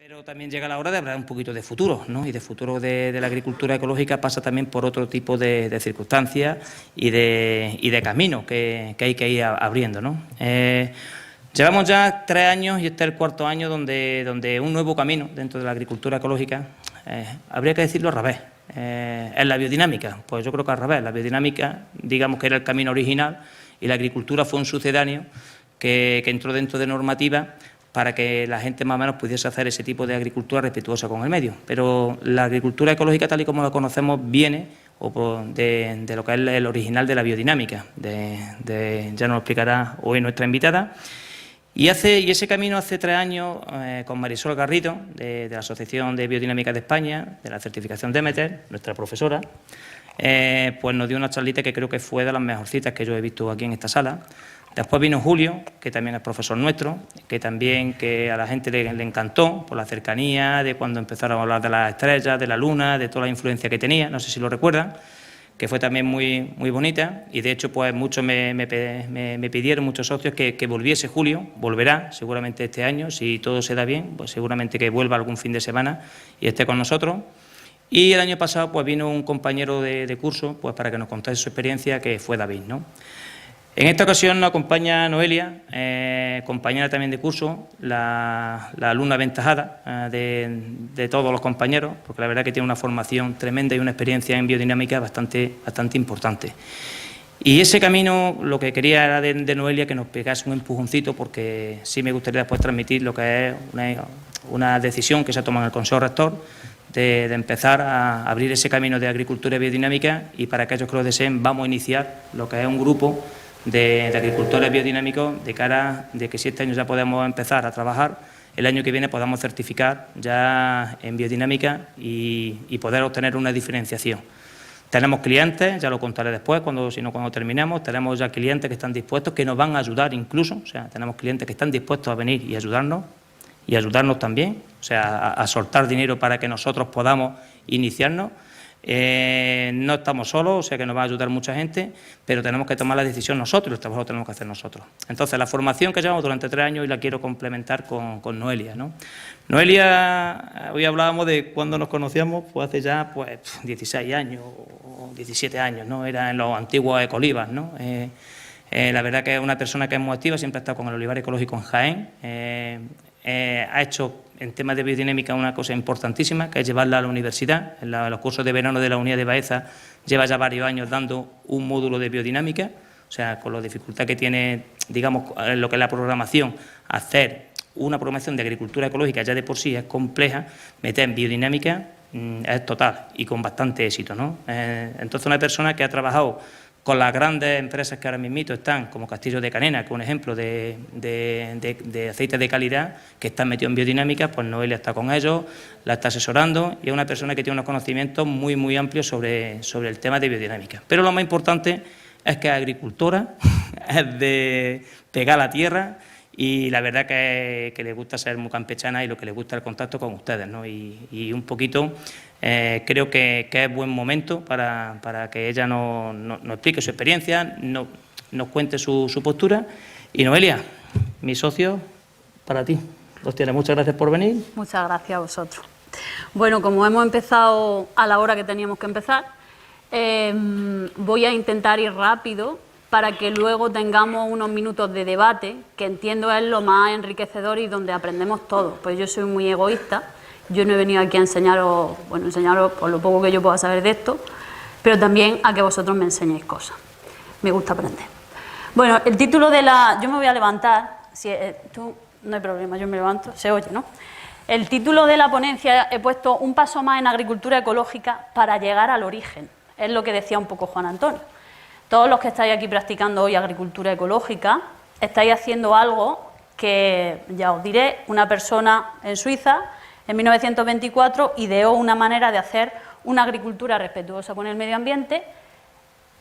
Pero también llega la hora de hablar un poquito de futuro, ¿no? Y de futuro de la agricultura ecológica pasa también por otro tipo de circunstancias y de caminos que hay que ir abriendo, ¿no? Llevamos ya 3 años y este es el 4.º año donde un nuevo camino dentro de la agricultura ecológica, habría que decirlo al revés, es la biodinámica. Pues yo creo que al revés, la biodinámica, digamos que era el camino original y la agricultura fue un sucedáneo que entró dentro de normativa para que la gente más o menos pudiese hacer ese tipo de agricultura respetuosa con el medio. Pero la agricultura ecológica, tal y como la conocemos, viene de lo que es el original de la biodinámica, ya nos lo explicará hoy nuestra invitada. Y ese camino hace 3 años, con Marisol Garrido, de la Asociación de Biodinámica de España, de la certificación Demeter, nuestra profesora, pues nos dio una charlita que creo que fue de las mejorcitas que yo he visto aquí en esta sala. Después vino Julio, que también es profesor nuestro, que a la gente le encantó por la cercanía, de cuando empezaron a hablar de las estrellas, de la luna, de toda la influencia que tenía, no sé si lo recuerdan, que fue también muy, muy bonita, y de hecho pues muchos me pidieron, muchos socios, que volviese Julio, volverá seguramente este año, si todo se da bien, pues seguramente que vuelva algún fin de semana y esté con nosotros. Y el año pasado pues vino un compañero de curso pues para que nos contase su experiencia, que fue David, ¿no? En esta ocasión nos acompaña Noelia, compañera también de curso, la alumna aventajada de todos los compañeros, porque la verdad que tiene una formación tremenda y una experiencia en biodinámica bastante importante. Y ese camino, lo que quería era de Noelia que nos pegase un empujoncito, porque sí me gustaría después transmitir lo que es una decisión que se ha tomado en el Consejo Rector, de empezar a abrir ese camino de agricultura biodinámica, y para aquellos que lo deseen vamos a iniciar lo que es un grupo de agricultores biodinámicos, de cara de que si este año ya podemos empezar a trabajar, el año que viene podamos certificar ya en biodinámica y poder obtener una diferenciación. Tenemos clientes, ya lo contaré después, cuando terminemos, tenemos ya clientes que están dispuestos, que nos van a ayudar incluso, o sea, tenemos clientes que están dispuestos a venir y ayudarnos también, o sea, a soltar dinero para que nosotros podamos iniciarnos. No estamos solos, o sea que nos va a ayudar mucha gente, pero tenemos que tomar la decisión nosotros, el trabajo lo tenemos que hacer nosotros. Entonces, la formación que llevamos durante 3 años y la quiero complementar con Noelia, ¿no? Noelia, hoy hablábamos de cuando nos conocíamos, pues hace ya 16 años o 17 años, ¿no? Era en los antiguos Ecolivas, ¿no? La verdad que es una persona que es muy activa, siempre ha estado con el olivar ecológico en Jaén, ha hecho en temas de biodinámica una cosa importantísima, que es llevarla a la universidad. En los cursos de verano de la Unidad de Baeza lleva ya varios años dando un módulo de biodinámica, o sea, con la dificultad que tiene, digamos, lo que es la programación, hacer una programación de agricultura ecológica ya de por sí es compleja, meter en biodinámica es total y con bastante éxito, ¿no? Entonces, una persona que ha trabajado con las grandes empresas que ahora mismo están, como Castillo de Canena, que es un ejemplo de aceite de calidad, que están metidos en biodinámica, pues Noelia está con ellos, la está asesorando, y es una persona que tiene unos conocimientos muy, muy amplios sobre el tema de biodinámica. Pero lo más importante es que es agricultora, es de pegar la tierra, y la verdad que le gusta ser muy campechana y lo que le gusta el contacto con ustedes, ¿no? Y un poquito creo que es buen momento para que ella nos explique su experiencia, nos cuente su postura. Y Noelia, mi socio, para ti. Los tienes. Muchas gracias por venir. Muchas gracias a vosotros. Bueno, como hemos empezado a la hora que teníamos que empezar, voy a intentar ir rápido para que luego tengamos unos minutos de debate, que entiendo es lo más enriquecedor y donde aprendemos todos. Pues yo soy muy egoísta, yo no he venido aquí a enseñaros por lo poco que yo pueda saber de esto, pero también a que vosotros me enseñéis cosas. Me gusta aprender. Bueno, el título de la... Yo me voy a levantar, tú no hay problema, yo me levanto, se oye, ¿no? El título de la ponencia he puesto un paso más en agricultura ecológica para llegar al origen. Es lo que decía un poco Juan Antonio. Todos los que estáis aquí practicando hoy agricultura ecológica, estáis haciendo algo que, ya os diré, una persona en Suiza, en 1924, ideó una manera de hacer una agricultura respetuosa con el medio ambiente.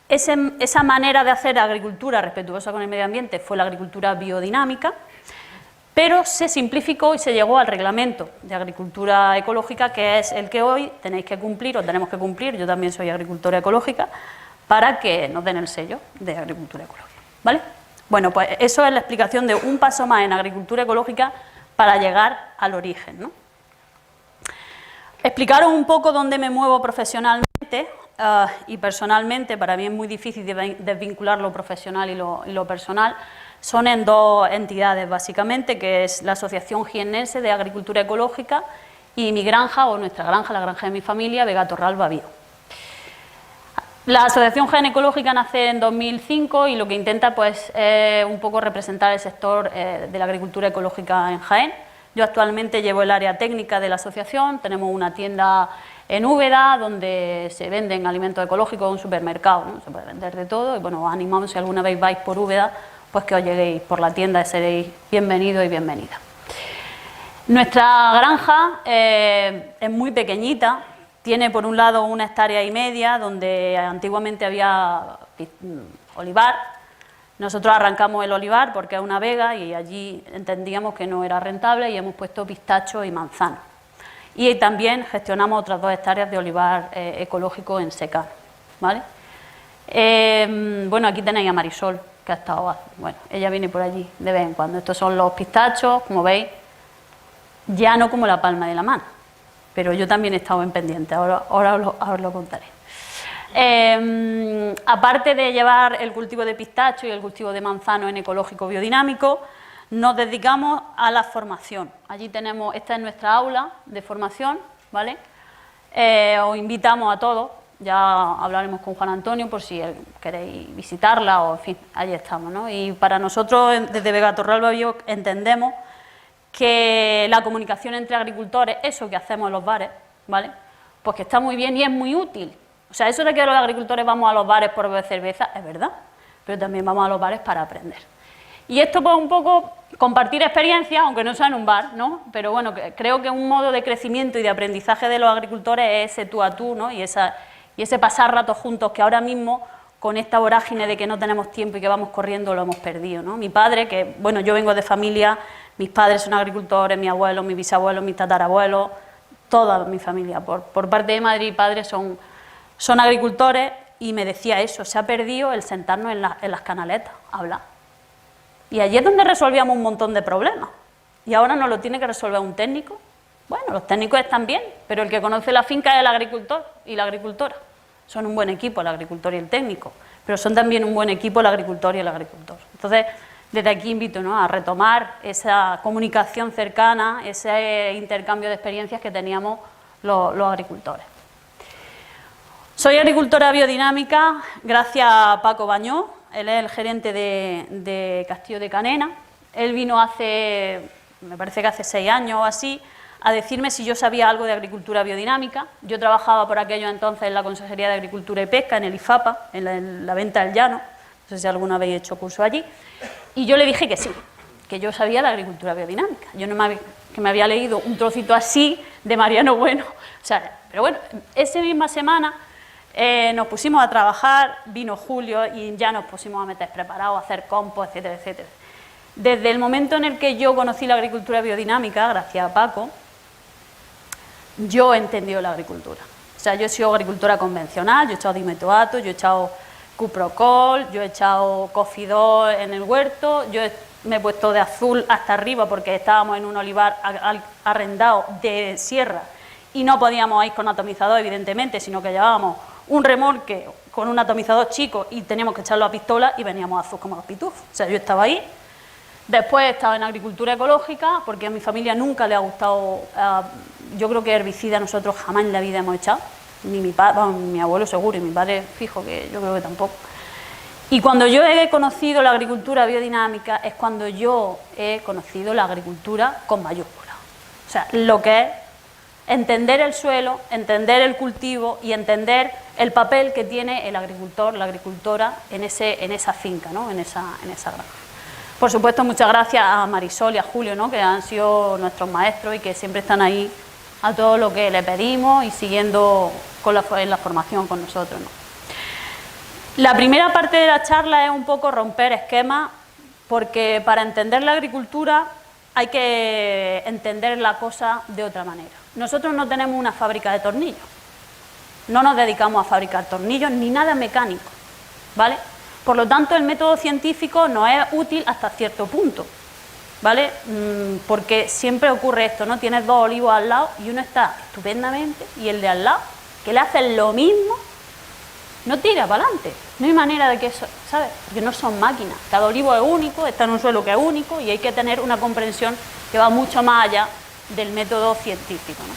Esa manera de hacer agricultura respetuosa con el medio ambiente fue la agricultura biodinámica, pero se simplificó y se llegó al reglamento de agricultura ecológica, que es el que hoy tenéis que cumplir, o tenemos que cumplir, yo también soy agricultora ecológica, para que nos den el sello de agricultura ecológica, ¿vale? Bueno, pues eso es la explicación de un paso más en agricultura ecológica para llegar al origen, ¿no? Explicaros un poco dónde me muevo profesionalmente y personalmente. Para mí es muy difícil desvincular lo profesional y lo personal. Son en dos entidades, básicamente, que es la Asociación Jiennense de Agricultura Ecológica y mi granja, o nuestra granja, la granja de mi familia, Vega Torral Bavío. La Asociación Jaén Ecológica nace en 2005 y lo que intenta pues, es un poco representar el sector de la agricultura ecológica en Jaén. Yo actualmente llevo el área técnica de la asociación, tenemos una tienda en Úbeda donde se venden alimentos ecológicos, un supermercado, ¿no? Se puede vender de todo y bueno, os animamos si alguna vez vais por Úbeda, pues que os lleguéis por la tienda y seréis bienvenidos y bienvenidas. Nuestra granja es muy pequeñita, tiene por un lado 1,5 hectáreas donde antiguamente había olivar. Nosotros arrancamos el olivar porque es una vega y allí entendíamos que no era rentable y hemos puesto pistacho y manzana. Y también gestionamos otras 2 hectáreas de olivar ecológico en secano, ¿vale? Bueno, aquí tenéis a Marisol, que ha estado, bueno, ella viene por allí de vez en cuando. Estos son los pistachos, como veis, ya no como la palma de la mano, pero yo también he estado en pendiente, ahora os lo contaré. Aparte de llevar el cultivo de pistacho y el cultivo de manzano en ecológico biodinámico, nos dedicamos a la formación. Allí tenemos, esta es nuestra aula de formación, ¿vale? Os invitamos a todos, ya hablaremos con Juan Antonio por si queréis visitarla o en fin, allí estamos, ¿no? Y para nosotros desde Vega Torral Bavío entendemos que la comunicación entre agricultores, eso que hacemos en los bares, ¿vale? Pues que está muy bien y es muy útil. O sea, eso de que los agricultores vamos a los bares por beber cerveza, es verdad, pero también vamos a los bares para aprender. Y esto pues un poco compartir experiencias, aunque no sea en un bar, ¿no? Pero bueno, creo que un modo de crecimiento y de aprendizaje de los agricultores es ese tú a tú, ¿no? Y ese pasar ratos juntos que ahora mismo, con esta vorágine de que no tenemos tiempo y que vamos corriendo, lo hemos perdido, ¿no? Mi padre, que bueno, yo vengo de familia, mis padres son agricultores, mi abuelo, mi bisabuelo, mis tatarabuelos, toda mi familia, por parte de madre y padre son agricultores y me decía eso, se ha perdido el sentarnos en las canaletas a hablar. Y allí es donde resolvíamos un montón de problemas. Y ahora nos lo tiene que resolver un técnico. Bueno, los técnicos están bien, pero el que conoce la finca es el agricultor y la agricultora. Son un buen equipo el agricultor y el técnico, pero son también un buen equipo el agricultor y el agricultor. Entonces, desde aquí invito, ¿no?, a retomar esa comunicación cercana, ese intercambio de experiencias que teníamos los agricultores. Soy agricultora biodinámica gracias a Paco Bañó, él es el gerente de Castillo de Canena. Él vino hace, me parece que hace 6 años o así, a decirme si yo sabía algo de agricultura biodinámica. Yo trabajaba por aquello entonces en la Consejería de Agricultura y Pesca, en el IFAPA, en la venta del llano, no sé si alguna vez he hecho curso allí, y yo le dije que sí, que yo sabía de agricultura biodinámica. Yo no me había leído un trocito así de Mariano Bueno, o sea, pero bueno, esa misma semana nos pusimos a trabajar, vino Julio y ya nos pusimos a meter preparados, a hacer compost, etcétera, etcétera. Desde el momento en el que yo conocí la agricultura biodinámica, gracias a Paco, yo he entendido la agricultura. O sea, yo he sido agricultora convencional, yo he echado dimetoato, yo he echado cuprocol, yo he echado cofidol en el huerto, me he puesto de azul hasta arriba porque estábamos en un olivar arrendado de sierra y no podíamos ir con atomizador, evidentemente, sino que llevábamos un remolque con un atomizador chico y teníamos que echarlo a pistola y veníamos azul como los pitufos. O sea, yo estaba ahí. Después he estado en agricultura ecológica porque a mi familia nunca le ha gustado, yo creo que herbicida nosotros jamás en la vida hemos echado, ni mi padre, bueno, mi abuelo seguro y mi padre fijo que yo creo que tampoco. Y cuando yo he conocido la agricultura biodinámica es cuando yo he conocido la agricultura con mayúscula. O sea, lo que es entender el suelo, entender el cultivo y entender el papel que tiene el agricultor, la agricultora en esa finca, ¿no?, en esa granja. Por supuesto, muchas gracias a Marisol y a Julio, ¿no?, que han sido nuestros maestros y que siempre están ahí a todo lo que le pedimos y siguiendo en la formación con nosotros, ¿no? La primera parte de la charla es un poco romper esquemas, porque para entender la agricultura hay que entender la cosa de otra manera. Nosotros no tenemos una fábrica de tornillos, no nos dedicamos a fabricar tornillos ni nada mecánico, ¿vale? Por lo tanto, el método científico nos es útil hasta cierto punto, ¿vale? Porque siempre ocurre esto, ¿no? Tienes dos olivos al lado y uno está estupendamente y el de al lado, que le hacen lo mismo, no tira para adelante. No hay manera de que eso, ¿sabes? Porque no son máquinas. Cada olivo es único, está en un suelo que es único y hay que tener una comprensión que va mucho más allá del método científico, ¿no?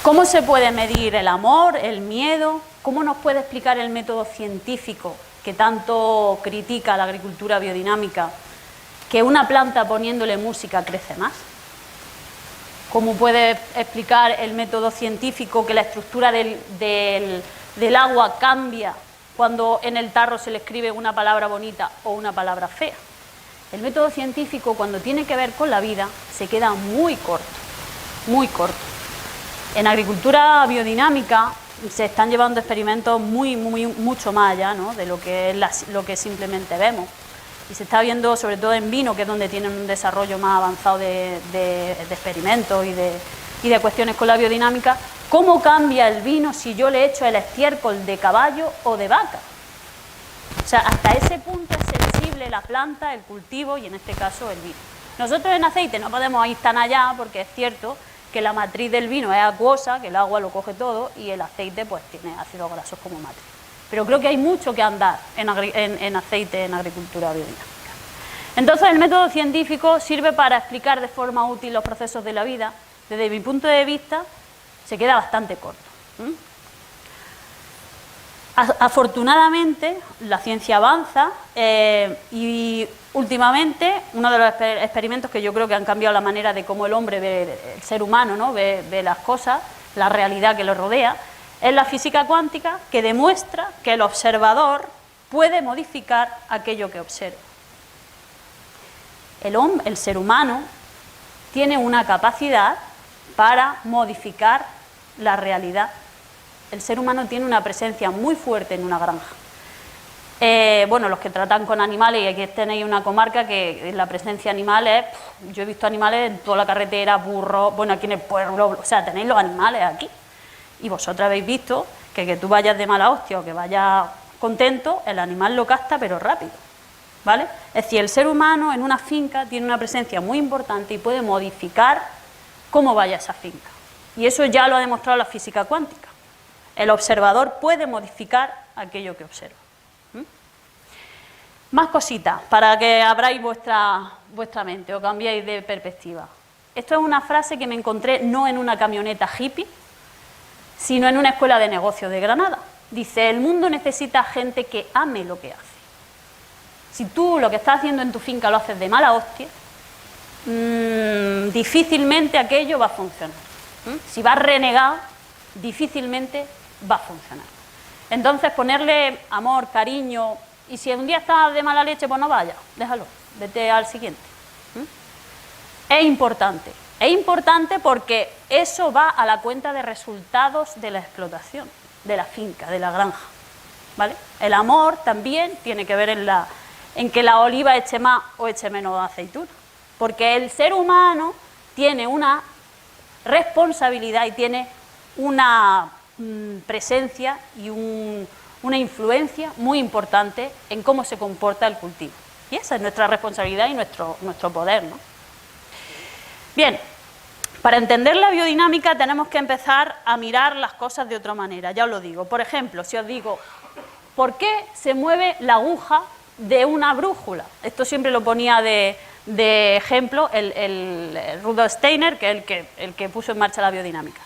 ¿Cómo se puede medir el amor, el miedo? ¿Cómo nos puede explicar el método científico que tanto critica la agricultura biodinámica que una planta poniéndole música crece más? ¿Cómo puede explicar el método científico que la estructura del agua cambia cuando en el tarro se le escribe una palabra bonita o una palabra fea? El método científico, cuando tiene que ver con la vida, se queda muy corto, muy corto. En agricultura biodinámica se están llevando experimentos mucho más allá, ¿no?, de lo que es lo que simplemente vemos. Y se está viendo, sobre todo en vino, que es donde tienen un desarrollo más avanzado de experimentos y de cuestiones con la biodinámica, cómo cambia el vino si yo le echo el estiércol de caballo o de vaca. O sea, hasta ese punto es sensible la planta, el cultivo y en este caso el vino. Nosotros en aceite no podemos ir tan allá porque es cierto que la matriz del vino es acuosa, que el agua lo coge todo y el aceite pues tiene ácidos grasos como matriz. Pero creo que hay mucho que andar en aceite en agricultura biodinámica. Entonces el método científico sirve para explicar de forma útil los procesos de la vida. Desde mi punto de vista se queda bastante corto. Afortunadamente la ciencia avanza y últimamente uno de los experimentos que yo creo que han cambiado la manera de cómo el hombre ve, el ser humano, ¿no?, ve las cosas, la realidad que lo rodea, es la física cuántica, que demuestra que el observador puede modificar aquello que observa. El ser humano tiene una capacidad para modificar la realidad. El ser humano tiene una presencia muy fuerte en una granja. Bueno, los que tratan con animales, y aquí tenéis una comarca que la presencia animal es... Yo he visto animales en toda la carretera, burros, bueno, aquí en el pueblo, o sea, tenéis los animales aquí. Y vosotros habéis visto que tú vayas de mala hostia o que vayas contento, el animal lo capta, pero rápido, ¿vale? Es decir, el ser humano en una finca tiene una presencia muy importante y puede modificar cómo vaya esa finca. Y eso ya lo ha demostrado la física cuántica. El observador puede modificar aquello que observa. Más cositas para que abráis vuestra mente o cambiéis de perspectiva. Esto es una frase que me encontré no en una camioneta hippie, sino en una escuela de negocios de Granada. Dice: el mundo necesita gente que ame lo que hace. Si tú lo que estás haciendo en tu finca lo haces de mala hostia, difícilmente aquello va a funcionar. Si vas renegado, difícilmente va a funcionar. Entonces, ponerle amor, cariño, y si un día estás de mala leche, pues no vayas, déjalo, vete al siguiente. Es importante. Es importante porque eso va a la cuenta de resultados de la explotación, de la finca, de la granja, ¿vale? El amor también tiene que ver en que la oliva eche más o eche menos aceituna, porque el ser humano tiene una responsabilidad y tiene una presencia y una influencia muy importante en cómo se comporta el cultivo. Y esa es nuestra responsabilidad y nuestro poder, ¿no? Bien, para entender la biodinámica tenemos que empezar a mirar las cosas de otra manera, ya os lo digo. Por ejemplo, si os digo, ¿por qué se mueve la aguja de una brújula? Esto siempre lo ponía de ejemplo el Rudolf Steiner, que es el que puso en marcha la biodinámica.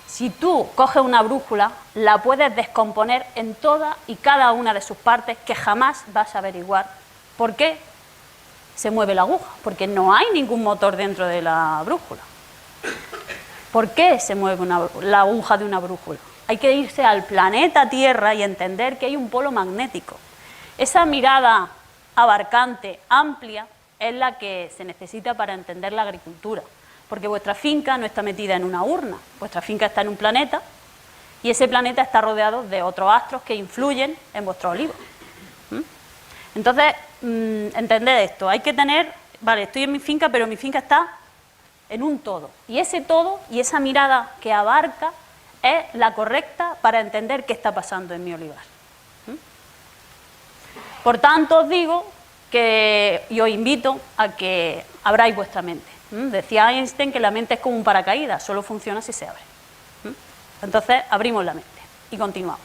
Si tú coges una brújula, la puedes descomponer en todas y cada una de sus partes, que jamás vas a averiguar por qué se mueve la aguja, porque no hay ningún motor dentro de la brújula. ¿Por qué se mueve la aguja de una brújula? Hay que irse al planeta Tierra y entender que hay un polo magnético. Esa mirada abarcante, amplia, es la que se necesita para entender la agricultura, porque vuestra finca no está metida en una urna, vuestra finca está en un planeta y ese planeta está rodeado de otros astros que influyen en vuestro olivo. Entonces, entended esto, hay que tener, vale, estoy en mi finca, pero mi finca está en un todo. Y ese todo y esa mirada que abarca es la correcta para entender qué está pasando en mi olivar. Por tanto, os digo y os invito a que abráis vuestra mente. Decía Einstein que la mente es como un paracaídas, solo funciona si se abre. Entonces, abrimos la mente y continuamos.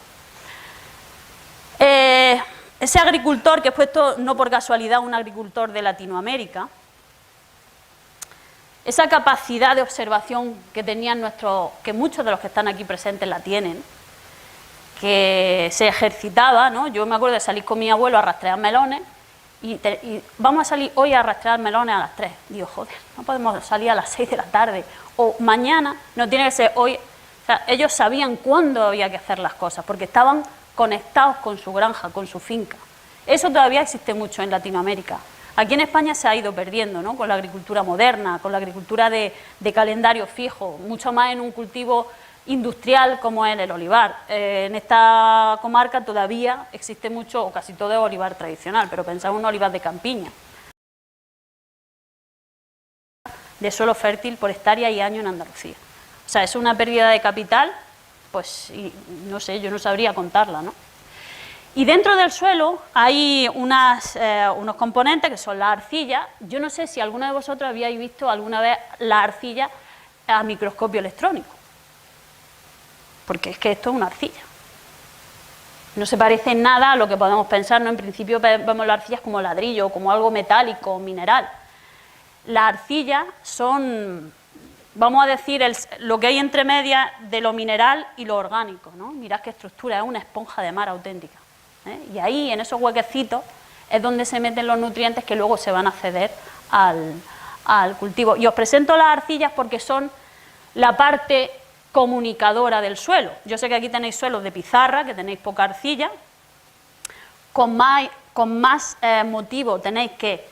Ese agricultor, que he puesto no por casualidad un agricultor de Latinoamérica, esa capacidad de observación que tenían que muchos de los que están aquí presentes la tienen, que se ejercitaba, ¿no? Yo me acuerdo de salir con mi abuelo a rastrear melones y vamos a salir hoy a rastrear melones a las 3. Digo, joder, no podemos salir a las 6 de la tarde o mañana, no tiene que ser hoy. O sea, ellos sabían cuándo había que hacer las cosas porque estaban conectados con su granja, con su finca. Eso todavía existe mucho en Latinoamérica. Aquí en España se ha ido perdiendo, ¿no? Con la agricultura moderna, con la agricultura de calendario fijo, mucho más en un cultivo industrial como es el olivar. En esta comarca todavía existe mucho, o casi todo es olivar tradicional, pero pensad en un olivar de campiña, de suelo fértil por hectárea y año en Andalucía. O sea, es una pérdida de capital, pues no sé, yo no sabría contarla, ¿no? Y dentro del suelo hay unos componentes que son la arcilla. Yo no sé si alguno de vosotros habíais visto alguna vez la arcilla a microscopio electrónico, porque es que esto es una arcilla. No se parece en nada a lo que podemos pensar, ¿no? En principio vemos las arcillas como ladrillo, como algo metálico, mineral. Las arcillas son, vamos a decir, lo que hay entre medias de lo mineral y lo orgánico, ¿no? Mirad qué estructura, es una esponja de mar auténtica. Y ahí, en esos huequecitos, es donde se meten los nutrientes que luego se van a ceder al cultivo. Y os presento las arcillas porque son la parte comunicadora del suelo. Yo sé que aquí tenéis suelos de pizarra, que tenéis poca arcilla. Con más motivo tenéis que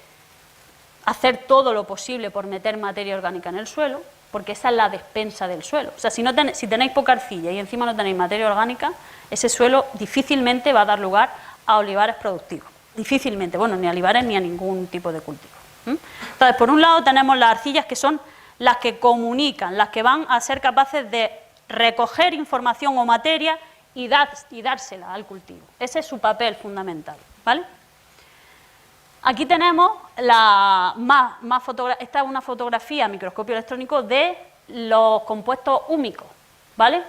hacer todo lo posible por meter materia orgánica en el suelo, porque esa es la despensa del suelo. O sea, si tenéis poca arcilla y encima no tenéis materia orgánica, ese suelo difícilmente va a dar lugar a olivares productivos. Difícilmente, bueno, ni a olivares ni a ningún tipo de cultivo. Entonces, por un lado tenemos las arcillas, que son las que comunican, las que van a ser capaces de recoger información o materia y dársela al cultivo. Ese es su papel fundamental, ¿vale? Aquí tenemos esta es una fotografía a microscopio electrónico de los compuestos húmicos, ¿vale?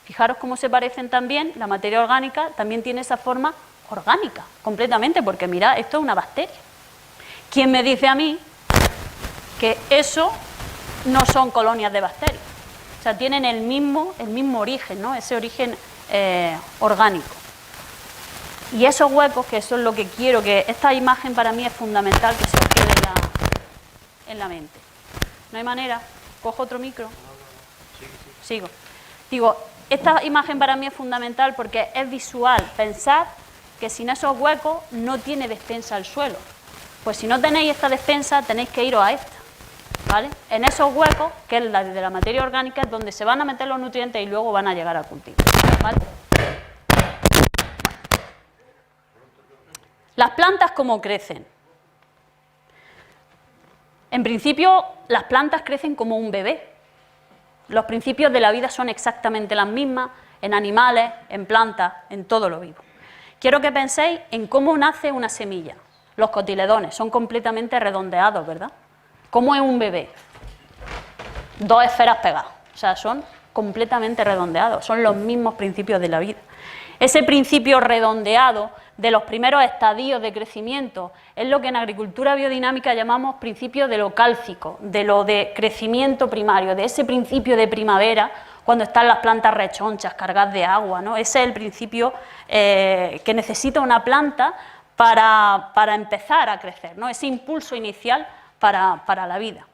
Fijaros cómo se parecen también, la materia orgánica también tiene esa forma orgánica, completamente, porque mirad, esto es una bacteria. ¿Quién me dice a mí que eso no son colonias de bacterias? O sea, tienen el mismo origen, ¿no? Ese origen orgánico. Y esos huecos, que eso es lo que quiero, que esta imagen para mí es fundamental que se os quede en la mente. ¿No hay manera? ¿Cojo otro micro? Sigo. Digo, esta imagen para mí es fundamental porque es visual. Pensad que sin esos huecos no tiene despensa el suelo. Pues si no tenéis esta despensa, tenéis que iros a esta, ¿vale? En esos huecos, que es la de la materia orgánica, es donde se van a meter los nutrientes y luego van a llegar al cultivo, ¿vale? Las plantas, ¿cómo crecen? En principio, las plantas crecen como un bebé. Los principios de la vida son exactamente las mismas en animales, en plantas, en todo lo vivo. Quiero que penséis en cómo nace una semilla. Los cotiledones son completamente redondeados, ¿verdad? ¿Cómo es un bebé? Dos esferas pegadas, o sea, son completamente redondeados, son los mismos principios de la vida. Ese principio redondeado de los primeros estadios de crecimiento es lo que en agricultura biodinámica llamamos principio de lo cálcico, de lo de crecimiento primario, de ese principio de primavera, cuando están las plantas rechonchas, cargadas de agua, ¿no? Ese es el principio que necesita una planta para empezar a crecer, ¿no? Ese impulso inicial para la vida.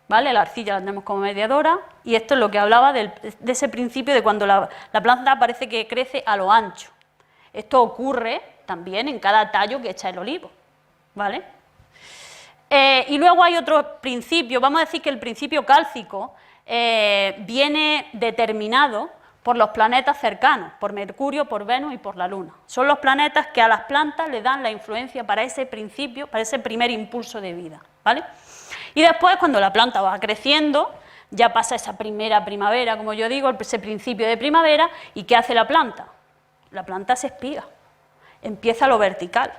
¿Vale? La arcilla la tenemos como mediadora y esto es lo que hablaba de ese principio de cuando la planta parece que crece a lo ancho. Esto ocurre también en cada tallo que echa el olivo, ¿vale? Y luego hay otro principio, vamos a decir que el principio cálcico viene determinado por los planetas cercanos, por Mercurio, por Venus y por la Luna. Son los planetas que a las plantas le dan la influencia para ese principio, para ese primer impulso de vida, ¿vale? Y después, cuando la planta va creciendo, ya pasa esa primera primavera, como yo digo, ese principio de primavera, ¿y qué hace la planta? La planta se espiga, empieza lo vertical,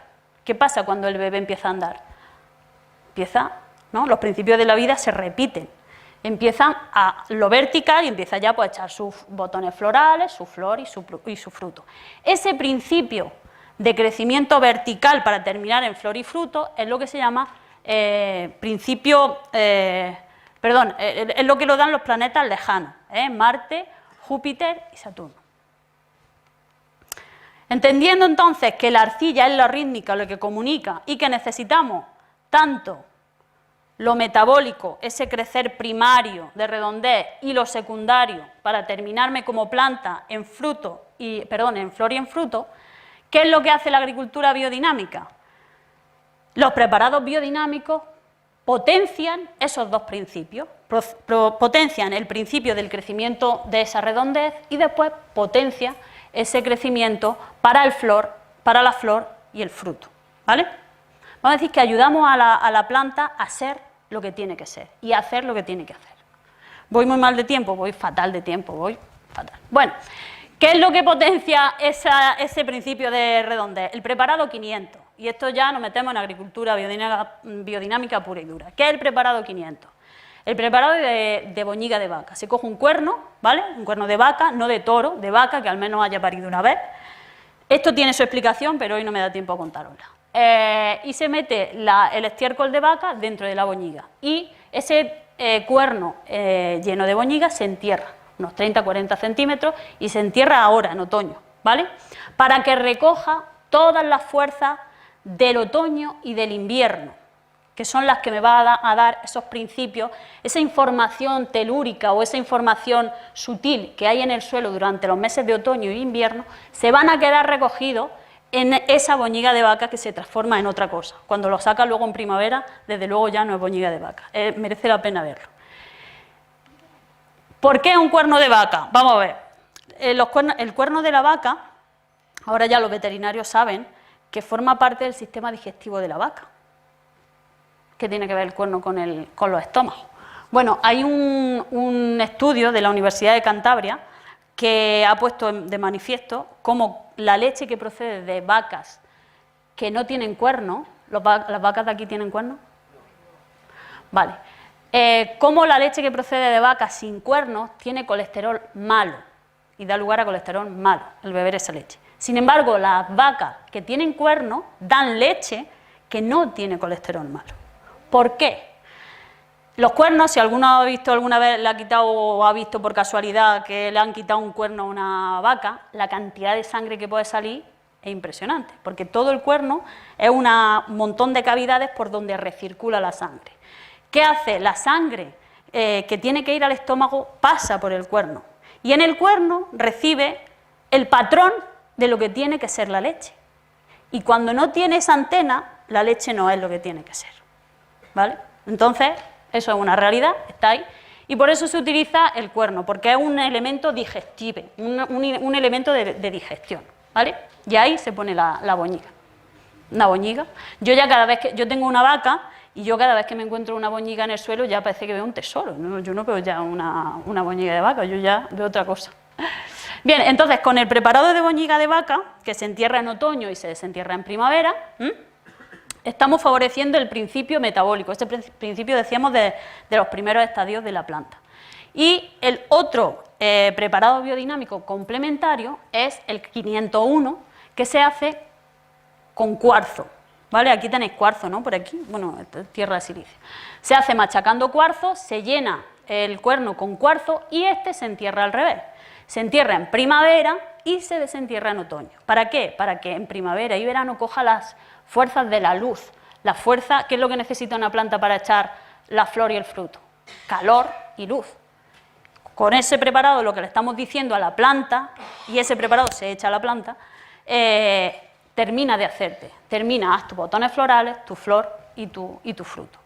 ¿Qué pasa cuando el bebé empieza a andar? ¿No? Los principios de la vida se repiten. Empiezan a lo vertical y empieza ya pues, a echar sus botones florales, su flor y su fruto. Ese principio de crecimiento vertical para terminar en flor y fruto es lo que se llama es lo que lo dan los planetas lejanos, Marte, Júpiter y Saturno. Entendiendo entonces que la arcilla es la rítmica, lo que comunica, y que necesitamos tanto lo metabólico, ese crecer primario de redondez, y lo secundario para terminarme como planta en flor y en fruto, ¿qué es lo que hace la agricultura biodinámica? Los preparados biodinámicos potencian esos dos principios, potencian el principio del crecimiento de esa redondez y después potencia ese crecimiento para la flor y el fruto, ¿vale? Vamos a decir que ayudamos a la planta a ser lo que tiene que ser y a hacer lo que tiene que hacer. Voy muy mal de tiempo, voy fatal de tiempo, voy fatal. Bueno, ¿qué es lo que potencia ese principio de redondez? El preparado 500. Y esto ya nos metemos en agricultura biodinámica pura y dura. ¿Qué es el preparado 500? El preparado de boñiga de vaca. Se coge un cuerno, ¿vale? Un cuerno de vaca, no de toro, de vaca, que al menos haya parido una vez. Esto tiene su explicación, pero hoy no me da tiempo a contárosla. Y se mete el estiércol de vaca dentro de la boñiga. Y ese cuerno lleno de boñiga se entierra, unos 30-40 centímetros, y se entierra ahora, en otoño, ¿vale? Para que recoja todas las fuerzas del otoño y del invierno, que son las que me van a dar esos principios, esa información telúrica o esa información sutil que hay en el suelo durante los meses de otoño e invierno, se van a quedar recogidos en esa boñiga de vaca que se transforma en otra cosa. Cuando lo sacan luego en primavera, desde luego ya no es boñiga de vaca, merece la pena verlo. ¿Por qué un cuerno de vaca? Vamos a ver, el cuerno de la vaca, ahora ya los veterinarios saben que forma parte del sistema digestivo de la vaca. ¿Qué tiene que ver el cuerno con los estómagos? Bueno, hay un estudio de la Universidad de Cantabria que ha puesto de manifiesto cómo la leche que procede de vacas que no tienen cuerno, ¿las vacas de aquí tienen cuerno? Vale. Cómo la leche que procede de vacas sin cuernos tiene colesterol malo y da lugar a colesterol malo el beber esa leche. Sin embargo, las vacas que tienen cuerno dan leche que no tiene colesterol malo. ¿Por qué? Los cuernos, si alguno ha visto alguna vez, le ha quitado o ha visto por casualidad que le han quitado un cuerno a una vaca, la cantidad de sangre que puede salir es impresionante, porque todo el cuerno es un montón de cavidades por donde recircula la sangre. ¿Qué hace? La sangre que tiene que ir al estómago pasa por el cuerno, y en el cuerno recibe el patrón de lo que tiene que ser la leche. Y cuando no tiene esa antena, la leche no es lo que tiene que ser, ¿vale? Entonces, eso es una realidad, está ahí, y por eso se utiliza el cuerno, porque es un elemento digestivo, un elemento de digestión, ¿vale? Y ahí se pone la boñiga. Una boñiga. Yo tengo una vaca, y yo cada vez que me encuentro una boñiga en el suelo ya parece que veo un tesoro. Yo no veo ya una boñiga de vaca, yo ya veo otra cosa. Bien, entonces con el preparado de boñiga de vaca, que se entierra en otoño y se desentierra en primavera, estamos favoreciendo el principio metabólico, este principio, decíamos, de los primeros estadios de la planta. Y el otro preparado biodinámico complementario es el 501, que se hace con cuarzo, ¿vale? Aquí tenéis cuarzo, ¿no? Por aquí, bueno, tierra de silicio. Se hace machacando cuarzo, se llena el cuerno con cuarzo y este se entierra al revés. Se entierra en primavera y se desentierra en otoño. ¿Para qué? Para que en primavera y verano coja las fuerzas de la luz, la fuerza, ¿qué es lo que necesita una planta para echar la flor y el fruto? Calor y luz. Con ese preparado, lo que le estamos diciendo a la planta, y ese preparado se echa a la planta, termina de hacerte, haz tus botones florales, tu flor y tu fruto.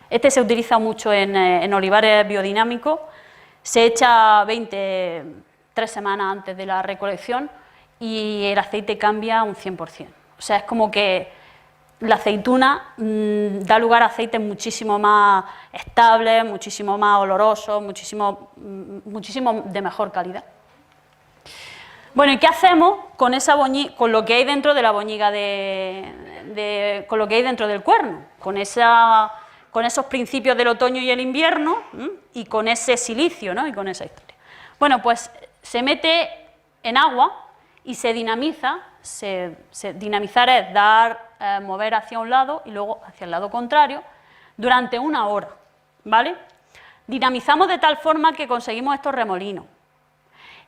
Este se utiliza mucho en olivares biodinámicos, se echa 3 semanas antes de la recolección y el aceite cambia un 100%. O sea, es como que la aceituna da lugar a aceites muchísimo más estables, muchísimo más olorosos, muchísimo de mejor calidad. Bueno, ¿y qué hacemos con esa con lo que hay dentro de la boñiga con lo que hay dentro del cuerno? Con esos principios del otoño y el invierno, y con ese silicio, ¿no? Y con esa historia. Bueno, pues se mete en agua y se dinamiza. Dinamizar es mover hacia un lado y luego hacia el lado contrario durante 1 hora, ¿vale? Dinamizamos de tal forma que conseguimos estos remolinos.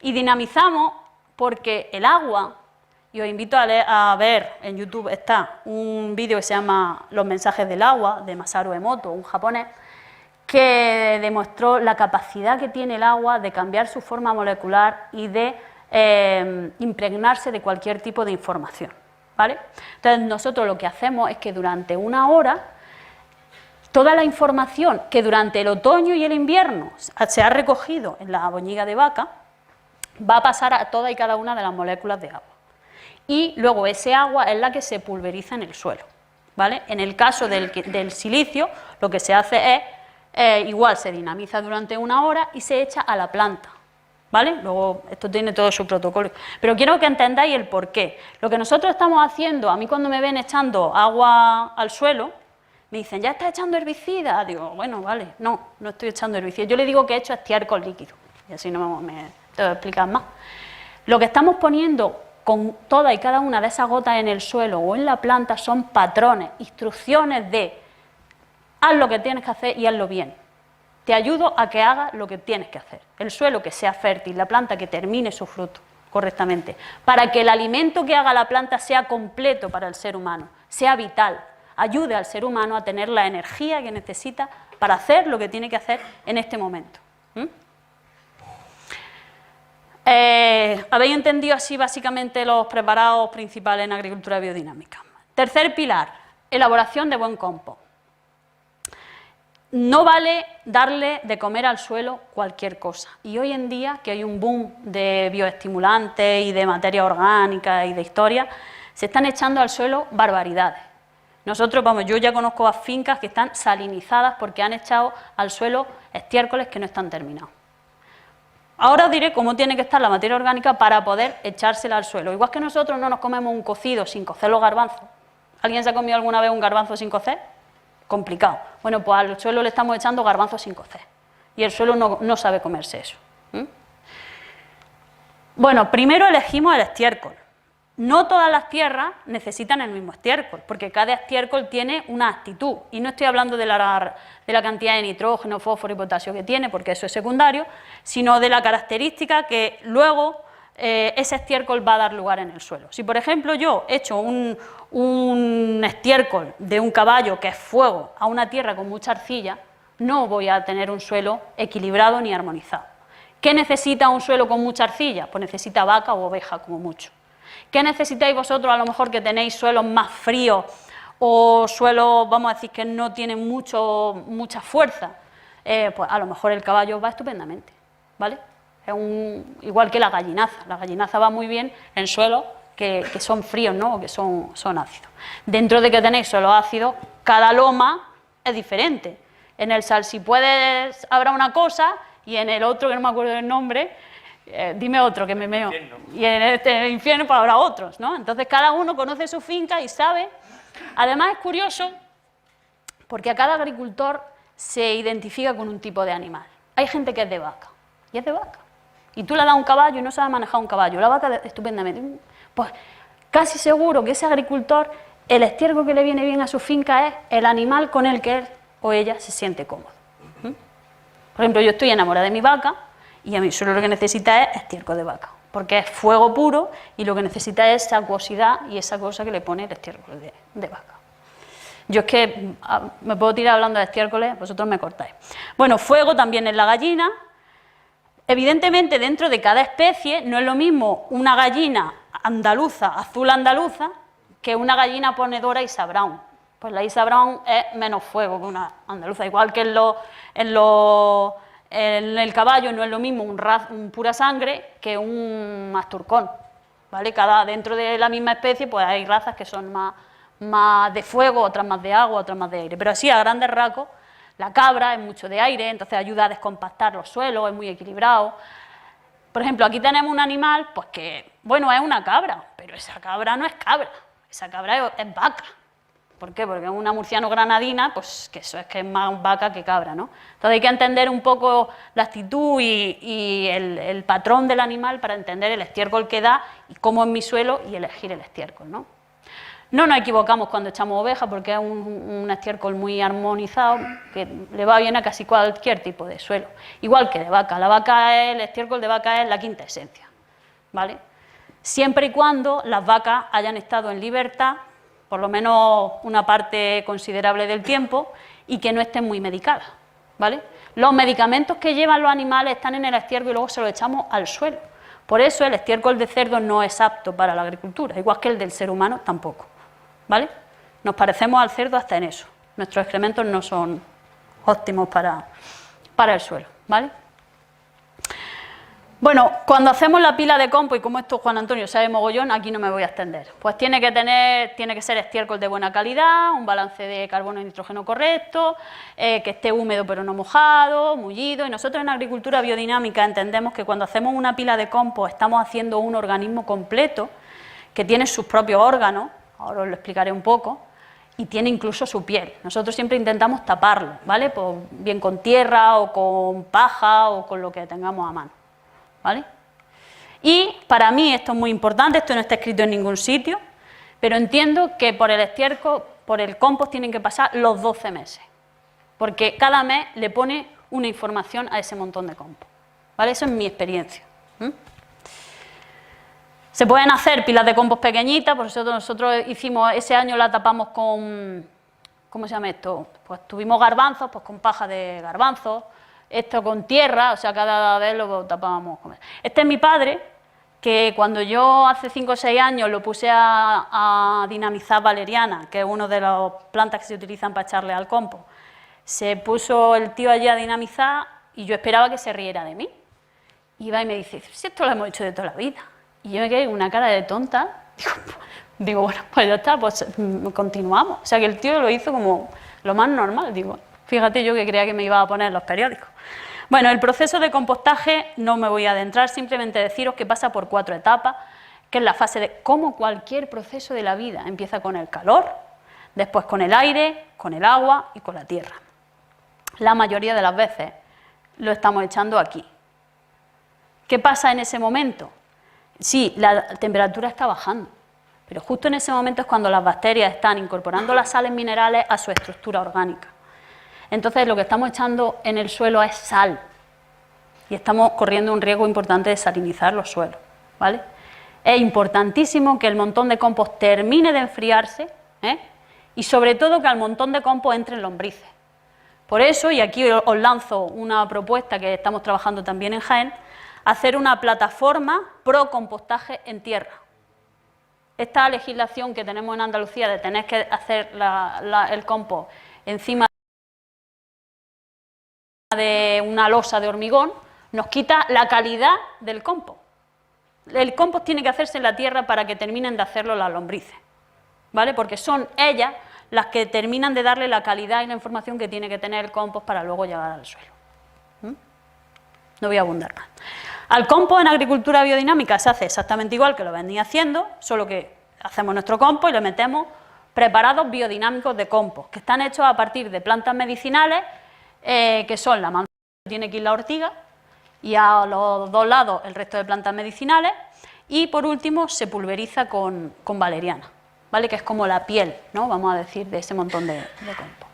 Y dinamizamos porque el agua, y os invito a ver, en YouTube está un vídeo que se llama Los mensajes del agua, de Masaru Emoto, un japonés, que demostró la capacidad que tiene el agua de cambiar su forma molecular y de impregnarse de cualquier tipo de información, ¿vale? Entonces nosotros lo que hacemos es que durante 1 hora toda la información que durante el otoño y el invierno se ha recogido en la boñiga de vaca va a pasar a toda y cada una de las moléculas de agua. Y luego ese agua es la que se pulveriza en el suelo, ¿vale? En el caso del silicio, lo que se hace es, igual se dinamiza durante 1 hora y se echa a la planta, ¿vale? Luego esto tiene todo su protocolo. Pero quiero que entendáis el porqué. Lo que nosotros estamos haciendo, a mí cuando me ven echando agua al suelo, me dicen, ¿ya estás echando herbicida? Digo, bueno, vale, no estoy echando herbicida. Yo le digo que he hecho estiércol líquido, y así no me te voy a explicar más. Lo que estamos poniendo con toda y cada una de esas gotas en el suelo o en la planta son patrones, instrucciones de haz lo que tienes que hacer y hazlo bien. Te ayudo a que hagas lo que tienes que hacer. El suelo que sea fértil, la planta que termine su fruto correctamente, para que el alimento que haga la planta sea completo para el ser humano, sea vital, ayude al ser humano a tener la energía que necesita para hacer lo que tiene que hacer en este momento. Habéis entendido así básicamente los preparados principales en agricultura biodinámica. Tercer pilar, elaboración de buen compost. No vale darle de comer al suelo cualquier cosa. Y hoy en día, que hay un boom de bioestimulantes y de materia orgánica y de historia, se están echando al suelo barbaridades. Nosotros, yo ya conozco a fincas que están salinizadas porque han echado al suelo estiércoles que no están terminados. Ahora os diré cómo tiene que estar la materia orgánica para poder echársela al suelo. Igual que nosotros no nos comemos un cocido sin cocer los garbanzos. ¿Alguien se ha comido alguna vez un garbanzo sin cocer? Complicado. Bueno, pues al suelo le estamos echando garbanzos sin cocer. Y el suelo no sabe comerse eso. Bueno, primero elegimos el estiércol. No todas las tierras necesitan el mismo estiércol, porque cada estiércol tiene una actitud. Y no estoy hablando de la cantidad de nitrógeno, fósforo y potasio que tiene, porque eso es secundario, sino de la característica que luego ese estiércol va a dar lugar en el suelo. Si, por ejemplo, yo echo un estiércol de un caballo que es fuego a una tierra con mucha arcilla, no voy a tener un suelo equilibrado ni armonizado. ¿Qué necesita un suelo con mucha arcilla? Pues necesita vaca o oveja, como mucho. ¿Qué necesitáis vosotros, a lo mejor que tenéis suelos más fríos o suelos, vamos a decir, que no tienen mucha fuerza? Pues a lo mejor el caballo va estupendamente, ¿vale? Es igual que la gallinaza va muy bien en suelos que son fríos, ¿no? O que son ácidos. Dentro de que tenéis suelos ácidos, cada loma es diferente. En el Salsipuedes habrá una cosa y en el otro, que no me acuerdo del nombre, dime otro que me meo. Y en este infierno pues habrá otros, ¿no? Entonces cada uno conoce su finca y sabe. Además es curioso porque a cada agricultor se identifica con un tipo de animal. Hay gente que es de vaca y es de vaca. Y tú le das un caballo y no sabe manejar un caballo. La vaca estupendamente. Pues casi seguro que ese agricultor, el estiércol que le viene bien a su finca es el animal con el que él o ella se siente cómodo. Por ejemplo, yo estoy enamorada de mi vaca y a mí solo lo que necesita es estiércol de vaca, porque es fuego puro y lo que necesita es esa acuosidad y esa cosa que le pone el estiércol de vaca. Yo es que me puedo tirar hablando de estiércoles, vosotros me cortáis. Bueno, fuego también en la gallina. Evidentemente, dentro de cada especie no es lo mismo una gallina andaluza, azul andaluza, que una gallina ponedora Isa Brown. Pues la Isa Brown es menos fuego que una andaluza, igual que en el caballo no es lo mismo un pura sangre que un asturcón, ¿vale? Dentro de la misma especie pues hay razas que son más de fuego, otras más de agua, otras más de aire, pero así a grandes rasgos la cabra es mucho de aire, entonces ayuda a descompactar los suelos, es muy equilibrado. Por ejemplo, aquí tenemos un animal, pues que, bueno, es una cabra, pero esa cabra no es cabra, esa cabra es vaca. ¿Por qué? Porque es una murciano granadina, pues que eso es que es más vaca que cabra, ¿no? Entonces hay que entender un poco la actitud y el patrón del animal para entender el estiércol que da y cómo es mi suelo y elegir el estiércol, ¿no? No nos equivocamos cuando echamos oveja porque es un estiércol muy armonizado que le va bien a casi cualquier tipo de suelo. Igual que de vaca. El estiércol de vaca es la quinta esencia, ¿vale? Siempre y cuando las vacas hayan estado en libertad, por lo menos una parte considerable del tiempo, y que no estén muy medicadas, ¿vale? Los medicamentos que llevan los animales están en el estiércol y luego se los echamos al suelo. Por eso el estiércol de cerdo no es apto para la agricultura, igual que el del ser humano tampoco, ¿vale? Nos parecemos al cerdo hasta en eso. Nuestros excrementos no son óptimos para el suelo, ¿vale? Bueno, cuando hacemos la pila de compost, y como esto Juan Antonio sabe mogollón, aquí no me voy a extender. Pues tiene que ser estiércol de buena calidad, un balance de carbono y nitrógeno correcto, que esté húmedo pero no mojado, mullido. Y nosotros en agricultura biodinámica entendemos que cuando hacemos una pila de compost estamos haciendo un organismo completo que tiene sus propios órganos, ahora os lo explicaré un poco, y tiene incluso su piel. Nosotros siempre intentamos taparlo, ¿vale? Pues bien con tierra o con paja o con lo que tengamos a mano, ¿vale? Y para mí esto es muy importante, esto no está escrito en ningún sitio, pero entiendo que por el estiércol, por el compost tienen que pasar los 12 meses, porque cada mes le pone una información a ese montón de compost, ¿vale? Eso es mi experiencia. Se pueden hacer pilas de compost pequeñitas, por eso nosotros hicimos, ese año la tapamos con, ¿cómo se llama esto? Pues tuvimos garbanzos, pues con paja de garbanzos, esto con tierra, o sea, cada vez lo tapábamos. Este es mi padre, que cuando yo hace 5 o 6 años lo puse a dinamizar valeriana, que es una de las plantas que se utilizan para echarle al compost, se puso el tío allí a dinamizar y yo esperaba que se riera de mí. Y va y me dice, si esto lo hemos hecho de toda la vida. Y yo me quedé con una cara de tonta, digo, bueno, pues ya está, pues continuamos. O sea, que el tío lo hizo como lo más normal, digo, fíjate yo que creía que me iba a poner en los periódicos. Bueno, el proceso de compostaje no me voy a adentrar, simplemente deciros que pasa por 4 etapas, que es la fase de, como cualquier proceso de la vida, empieza con el calor, después con el aire, con el agua y con la tierra. La mayoría de las veces lo estamos echando aquí. ¿Qué pasa en ese momento? Sí, la temperatura está bajando, pero justo en ese momento es cuando las bacterias están incorporando las sales minerales a su estructura orgánica. Entonces lo que estamos echando en el suelo es sal y estamos corriendo un riesgo importante de salinizar los suelos, ¿vale? Es importantísimo que el montón de compost termine de enfriarse, y sobre todo que al montón de compost entren lombrices. Por eso, y aquí os lanzo una propuesta que estamos trabajando también en Jaén, hacer una plataforma pro compostaje en tierra. Esta legislación que tenemos en Andalucía de tener que hacer el compost encima de una losa de hormigón nos quita la calidad del compost. El compost tiene que hacerse en la tierra para que terminen de hacerlo las lombrices, ¿vale? Porque son ellas las que terminan de darle la calidad y la información que tiene que tener el compost para luego llegar al suelo. No voy a abundar más. Al compost en agricultura biodinámica se hace exactamente igual que lo venía haciendo, solo que hacemos nuestro compost y le metemos preparados biodinámicos de compost, que están hechos a partir de plantas medicinales, que son la manzana, que tiene que ir la ortiga, y a los 2 lados el resto de plantas medicinales, y por último se pulveriza con valeriana, ¿vale? Que es como la piel, ¿no? Vamos a decir, de ese montón de compost.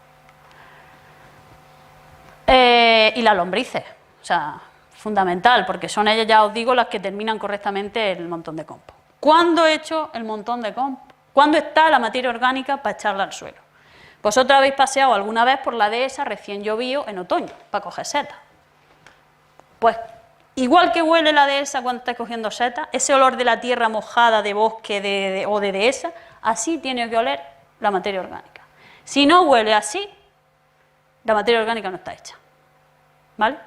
Y las lombrices, o sea, fundamental, porque son ellas, ya os digo, las que terminan correctamente el montón de compost. ¿Cuándo he hecho el montón de compost? ¿Cuándo está la materia orgánica para echarla al suelo? Vosotros habéis paseado alguna vez por la dehesa recién llovido en otoño, para coger setas. Pues igual que huele la dehesa cuando estáis cogiendo setas, ese olor de la tierra mojada de bosque o de dehesa, así tiene que oler la materia orgánica. Si no huele así, la materia orgánica no está hecha, ¿vale?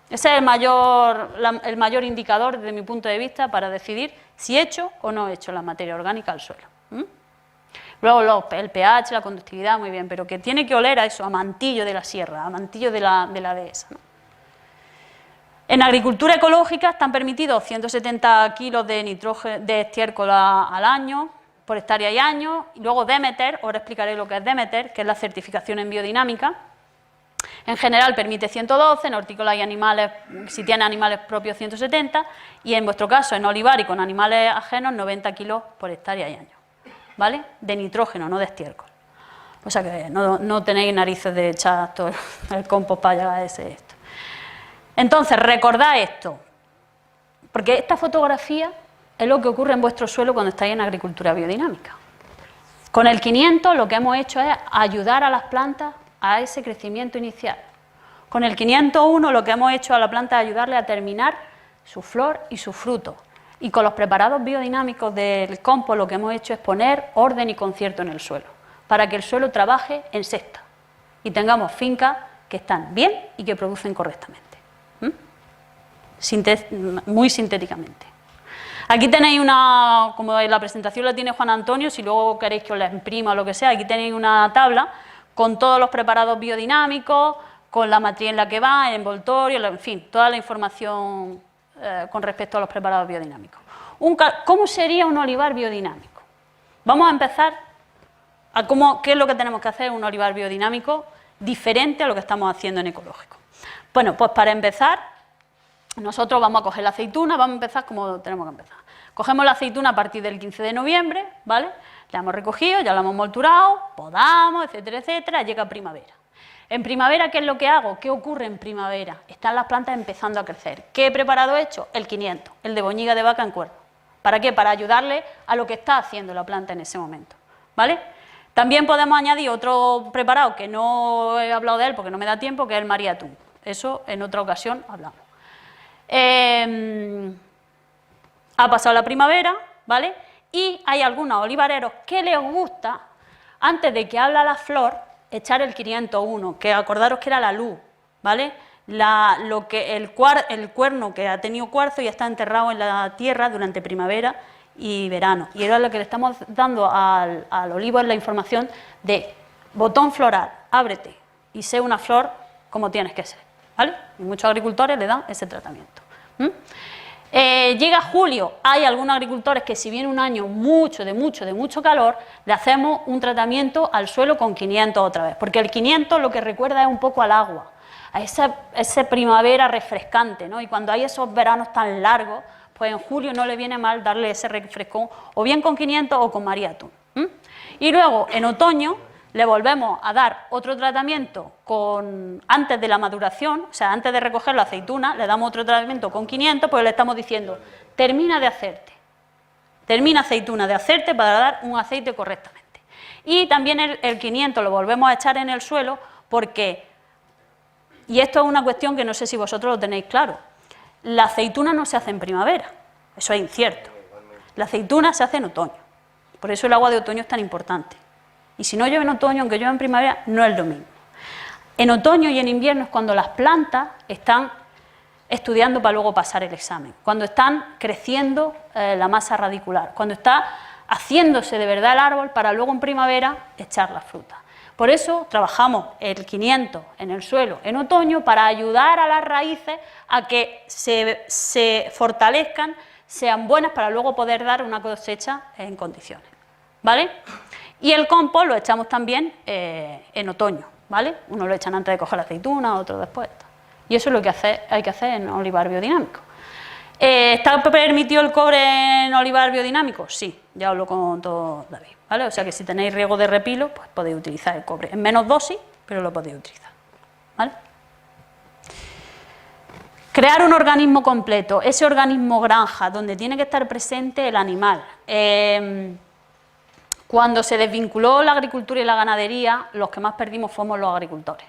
Ese es el mayor indicador desde mi punto de vista para decidir si he hecho o no he hecho la materia orgánica al suelo. Luego el pH, la conductividad, muy bien, pero que tiene que oler a eso, a mantillo de la sierra, a mantillo de la dehesa, ¿no? En agricultura ecológica están permitidos 170 kilos de nitrógeno de estiércol al año, por hectárea y año. Y luego Demeter, ahora explicaré lo que es Demeter, que es la certificación en biodinámica. En general permite 112, en hortícola y animales, si tiene animales propios 170, y en vuestro caso en olivar y con animales ajenos 90 kilos por hectárea y año, ¿vale? De nitrógeno, no de estiércol. O sea que no tenéis narices de echar todo el compost para llegar a esto. Entonces, recordad esto, porque esta fotografía es lo que ocurre en vuestro suelo cuando estáis en agricultura biodinámica. Con el 500 lo que hemos hecho es ayudar a las plantas a ese crecimiento inicial. Con el 501 lo que hemos hecho a la planta es ayudarle a terminar su flor y su fruto. Y con los preparados biodinámicos del compost lo que hemos hecho es poner orden y concierto en el suelo, para que el suelo trabaje en sexta y tengamos fincas que están bien y que producen correctamente. Muy sintéticamente. Aquí tenéis una, como la presentación la tiene Juan Antonio, si luego queréis que os la imprima o lo que sea, aquí tenéis una tabla con todos los preparados biodinámicos, con la matriz en la que va, el envoltorio, en fin, toda la información con respecto a los preparados biodinámicos. ¿Cómo sería un olivar biodinámico? Vamos a empezar a qué es lo que tenemos que hacer en un olivar biodinámico diferente a lo que estamos haciendo en ecológico. Bueno, pues para empezar, nosotros vamos a coger la aceituna, vamos a empezar como tenemos que empezar. Cogemos la aceituna a partir del 15 de noviembre, ¿vale? La hemos recogido, ya la hemos molturado, podamos, etcétera, etcétera, llega primavera. En primavera, ¿qué es lo que hago? ¿Qué ocurre en primavera? Están las plantas empezando a crecer. ¿Qué preparado he hecho? El 500, el de boñiga de vaca en cuerno. ¿Para qué? Para ayudarle a lo que está haciendo la planta en ese momento, ¿vale? También podemos añadir otro preparado que no he hablado de él porque no me da tiempo, que es el María-Atún. Eso en otra ocasión hablamos. Ha pasado la primavera, ¿vale? Y hay algunos olivareros que les gusta, antes de que habla la flor, echar el 501, que acordaros que era la luz, ¿vale? El cuerno que ha tenido cuarzo y está enterrado en la tierra durante primavera y verano. Y ahora lo que le estamos dando al olivo es la información de botón floral, ábrete y sé una flor como tienes que ser, ¿vale? Y muchos agricultores le dan ese tratamiento. Llega julio, hay algunos agricultores que si viene un año de mucho calor, le hacemos un tratamiento al suelo con 500 otra vez, porque el 500 lo que recuerda es un poco al agua, a esa primavera refrescante, ¿no? Y cuando hay esos veranos tan largos, pues en julio no le viene mal darle ese refrescón, o bien con 500 o con María-Atún. Y luego, en otoño, le volvemos a dar otro tratamiento antes de la maduración, o sea, antes de recoger la aceituna, le damos otro tratamiento con 500, pues le estamos diciendo, termina aceituna de hacerte para dar un aceite correctamente. Y también el 500 lo volvemos a echar en el suelo porque, y esto es una cuestión que no sé si vosotros lo tenéis claro, la aceituna no se hace en primavera, eso es incierto, la aceituna se hace en otoño, por eso el agua de otoño es tan importante. Y si no llueve en otoño, aunque llueva en primavera, no es lo mismo. En otoño y en invierno es cuando las plantas están estudiando para luego pasar el examen, cuando están creciendo la masa radicular, cuando está haciéndose de verdad el árbol para luego en primavera echar las frutas. Por eso trabajamos el 500 en el suelo en otoño para ayudar a las raíces a que se fortalezcan, sean buenas para luego poder dar una cosecha en condiciones, ¿vale? Y el compost lo echamos también en otoño, ¿vale? Uno lo echan antes de coger la aceituna, otro después. Y eso es lo que hay que hacer en olivar biodinámico. ¿Está permitido el cobre en olivar biodinámico? Sí, ya os lo contó David, ¿vale? O sea que si tenéis riego de repilo, pues podéis utilizar el cobre. En menos dosis, pero lo podéis utilizar, ¿vale? Crear un organismo completo, ese organismo granja, donde tiene que estar presente el animal. Cuando se desvinculó la agricultura y la ganadería, los que más perdimos fuimos los agricultores,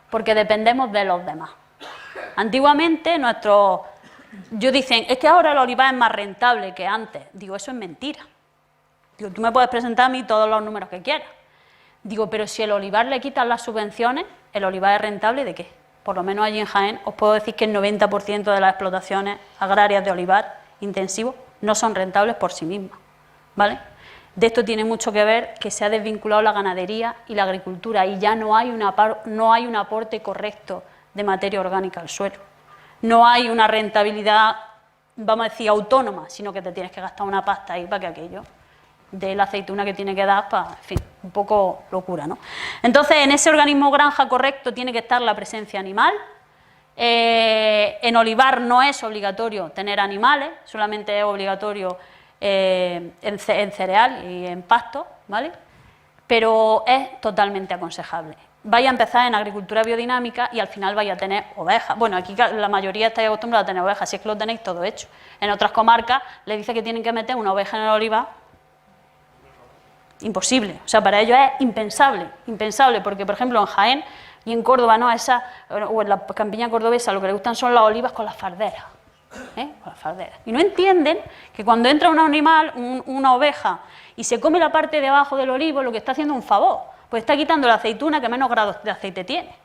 porque dependemos de los demás. Antiguamente ellos dicen, es que ahora el olivar es más rentable que antes. Digo, eso es mentira. Digo, tú me puedes presentar a mí todos los números que quieras. Digo, pero si el olivar le quitan las subvenciones, ¿el olivar es rentable de qué? Por lo menos allí en Jaén os puedo decir que el 90% de las explotaciones agrarias de olivar intensivo no son rentables por sí mismas, ¿vale? De esto tiene mucho que ver que se ha desvinculado la ganadería y la agricultura y ya no hay un aporte correcto de materia orgánica al suelo. no hay una rentabilidad, vamos a decir, autónoma, sino que te tienes que gastar una pasta ahí para que aquello de la aceituna que tiene que dar, para, en fin, un poco locura, ¿no? Entonces, en ese organismo granja correcto tiene que estar la presencia animal. En olivar no es obligatorio tener animales, solamente es obligatorio en cereal y en pasto, ¿vale? Pero es totalmente aconsejable. Vaya a empezar en agricultura biodinámica y al final vaya a tener ovejas. Bueno, aquí la mayoría estáis acostumbrados a tener ovejas, si es que lo tenéis todo hecho. En otras comarcas le dice que tienen que meter una oveja en el olivar. Imposible, o sea, para ellos es impensable, porque por ejemplo en Jaén y en Córdoba, ¿no? O en la campiña cordobesa lo que les gustan son las olivas con las farderas, con las farderas. Y no entienden que cuando entra un animal, una oveja, y se come la parte de abajo del olivo, lo que está haciendo es un favor, pues está quitando la aceituna que menos grados de aceite tiene.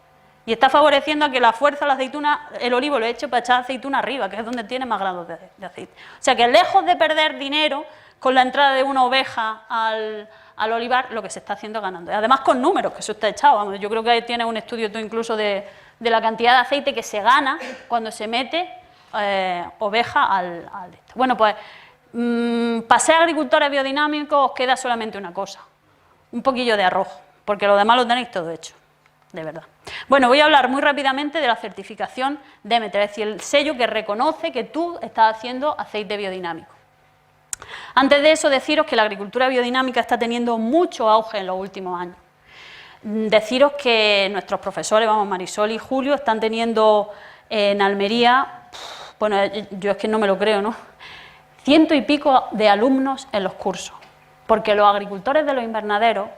Y está favoreciendo a que la fuerza de la aceituna, el olivo lo he hecho para echar aceituna arriba, que es donde tiene más grados de aceite. O sea que lejos de perder dinero con la entrada de una oveja al olivar, lo que se está haciendo es ganando. Además con números, que eso está echado. Vamos, yo creo que ahí tienes un estudio tú incluso de la cantidad de aceite que se gana cuando se mete oveja al esto. Bueno, pues para ser agricultores biodinámicos os queda solamente una cosa, un poquillo de arroz, porque lo demás lo tenéis todo hecho, de verdad. Bueno, voy a hablar muy rápidamente de la certificación Demeter, es decir, el sello que reconoce que tú estás haciendo aceite biodinámico. Antes de eso, deciros que la agricultura biodinámica está teniendo mucho auge en los últimos años. Deciros que nuestros profesores, vamos, Marisol y Julio, están teniendo en Almería, bueno, yo es que no me lo creo, ¿no? 100 y pico de alumnos en los cursos, porque los agricultores de los invernaderos,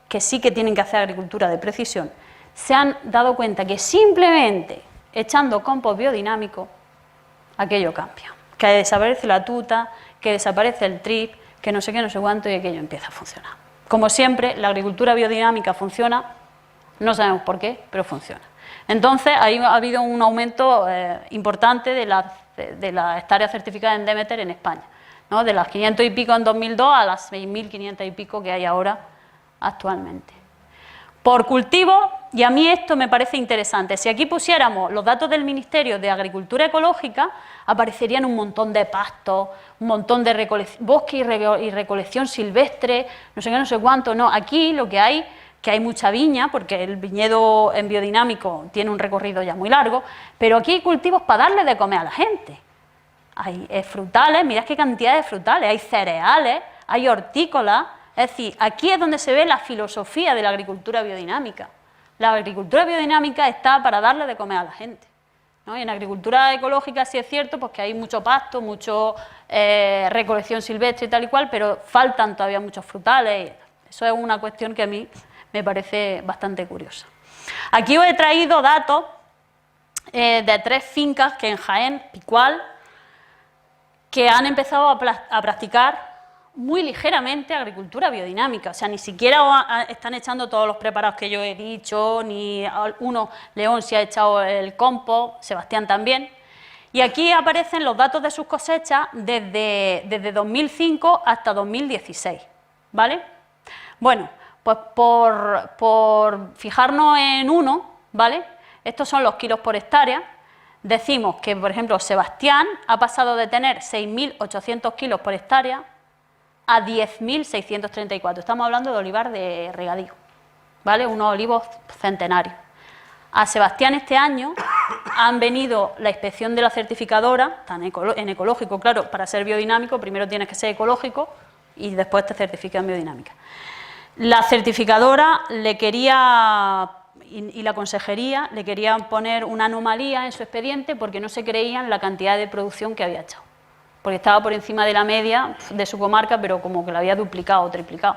que sí que tienen que hacer agricultura de precisión, se han dado cuenta que simplemente echando compost biodinámico, aquello cambia, que desaparece la tuta, que desaparece el trip, que no sé qué, no sé cuánto, y aquello empieza a funcionar. Como siempre, la agricultura biodinámica funciona, no sabemos por qué, pero funciona. Entonces, ahí ha habido un aumento importante de las hectáreas certificadas en Demeter en España, ¿no? De las 500 y pico en 2002 a las 6.500 y pico que hay ahora actualmente. Por cultivo, y a mí esto me parece interesante, si aquí pusiéramos los datos del Ministerio de Agricultura Ecológica, aparecerían un montón de pastos, un montón de bosque y recolección silvestre, no sé qué, no sé cuánto, no, aquí lo que hay mucha viña, porque el viñedo en biodinámico tiene un recorrido ya muy largo, pero aquí hay cultivos para darle de comer a la gente. Hay frutales, mirad qué cantidad de frutales, hay cereales, hay hortícolas. Es decir, aquí es donde se ve la filosofía de la agricultura biodinámica. La agricultura biodinámica está para darle de comer a la gente, ¿no? Y en agricultura ecológica sí es cierto pues que hay mucho pasto, mucho recolección silvestre y tal y cual, pero faltan todavía muchos frutales. Eso es una cuestión que a mí me parece bastante curiosa. Aquí os he traído datos de 3 fincas que en Jaén, Picual, que han empezado a practicar muy ligeramente agricultura biodinámica, o sea, ni siquiera están echando todos los preparados que yo he dicho, ni uno, León, sí ha echado el compost, Sebastián también, y aquí aparecen los datos de sus cosechas desde 2005 hasta 2016, ¿vale? Bueno, pues por fijarnos en uno, ¿vale? Estos son los kilos por hectárea. Decimos que, por ejemplo, Sebastián ha pasado de tener 6.800 kilos por hectárea a 10.634. Estamos hablando de olivar de regadío, ¿vale? Unos olivos centenarios. A Sebastián este año han venido la inspección de la certificadora, en ecológico, claro, para ser biodinámico primero tienes que ser ecológico y después te certifica en biodinámica. La certificadora le quería, y la consejería, le querían poner una anomalía en su expediente porque no se creían la cantidad de producción que había echado, porque estaba por encima de la media de su comarca, pero como que la había duplicado o triplicado,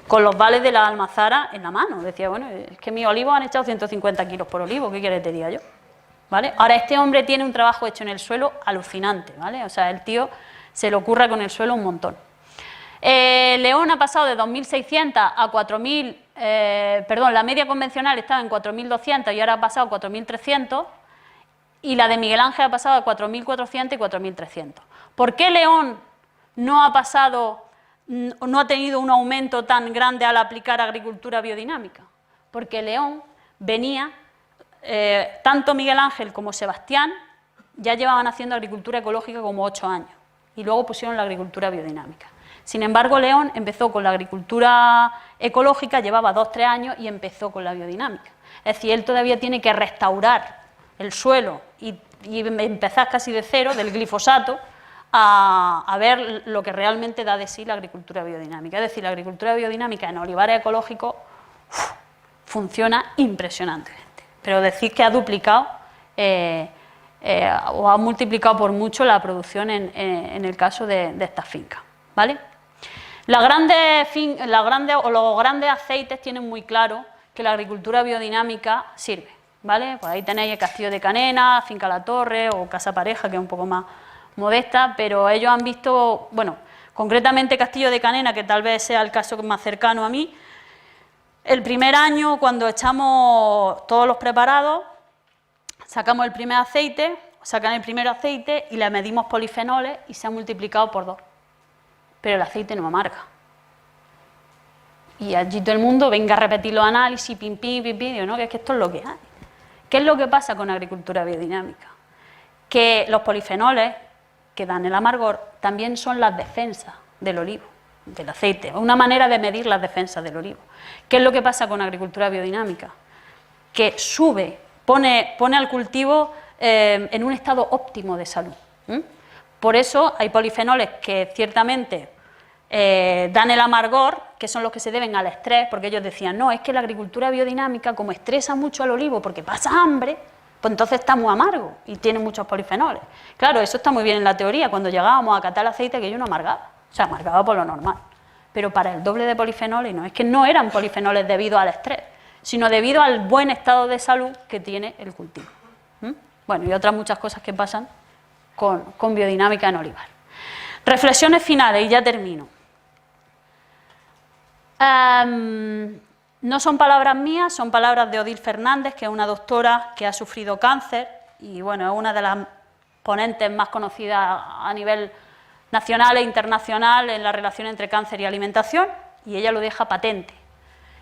con los vales de la almazara en la mano. Decía, bueno, es que mis olivos han echado 150 kilos por olivo, ¿qué quieres que te diga yo? ¿Vale? Ahora, este hombre tiene un trabajo hecho en el suelo alucinante, ¿vale? O sea, el tío se le ocurra con el suelo un montón. León ha pasado de 2.600 a 4.000, perdón, la media convencional estaba en 4.200 y ahora ha pasado a 4.300, y la de Miguel Ángel ha pasado a 4.400 y 4.300. ¿Por qué León no ha tenido un aumento tan grande al aplicar agricultura biodinámica? Porque León venía, tanto Miguel Ángel como Sebastián, ya llevaban haciendo agricultura ecológica como 8 años y luego pusieron la agricultura biodinámica. Sin embargo, León empezó con la agricultura ecológica, llevaba 2 o 3 años y empezó con la biodinámica. Es decir, él todavía tiene que restaurar el suelo y empezar casi de cero, del glifosato, a ver lo que realmente da de sí la agricultura biodinámica. Es decir, la agricultura biodinámica en olivares ecológicos funciona impresionantemente. Pero decir que ha duplicado o ha multiplicado por mucho la producción en el caso de estas fincas, ¿vale? Los grandes aceites tienen muy claro que la agricultura biodinámica sirve, ¿vale? Pues ahí tenéis el Castillo de Canena, Finca La Torre o Casa Pareja, que es un poco más modesta, pero ellos han visto, bueno, concretamente Castillo de Canena, que tal vez sea el caso más cercano a mí, el primer año, cuando echamos todos los preparados, sacamos el primer aceite, sacan el primer aceite y le medimos polifenoles y se ha multiplicado por 2. Pero el aceite no amarga. Y allí todo el mundo venga a repetir los análisis, pim, digo, no, que es que esto es lo que hay. ¿Qué es lo que pasa con la agricultura biodinámica? Que los polifenoles que dan el amargor también son las defensas del olivo, del aceite, una manera de medir las defensas del olivo. ¿Qué es lo que pasa con la agricultura biodinámica? Que sube, pone al cultivo en un estado óptimo de salud. Por eso hay polifenoles que ciertamente dan el amargor, que son los que se deben al estrés, porque ellos decían, no, es que la agricultura biodinámica, como estresa mucho al olivo porque pasa hambre, pues entonces está muy amargo y tiene muchos polifenoles. Claro, eso está muy bien en la teoría, cuando llegábamos a catar el aceite aquello no amargaba, o sea, amargaba por lo normal, pero para el doble de polifenoles no, es que no eran polifenoles debido al estrés, sino debido al buen estado de salud que tiene el cultivo. Bueno, y otras muchas cosas que pasan con biodinámica en olivar. Reflexiones finales y ya termino. No son palabras mías, son palabras de Odile Fernández, que es una doctora que ha sufrido cáncer y bueno, es una de las ponentes más conocidas a nivel nacional e internacional en la relación entre cáncer y alimentación, y ella lo deja patente.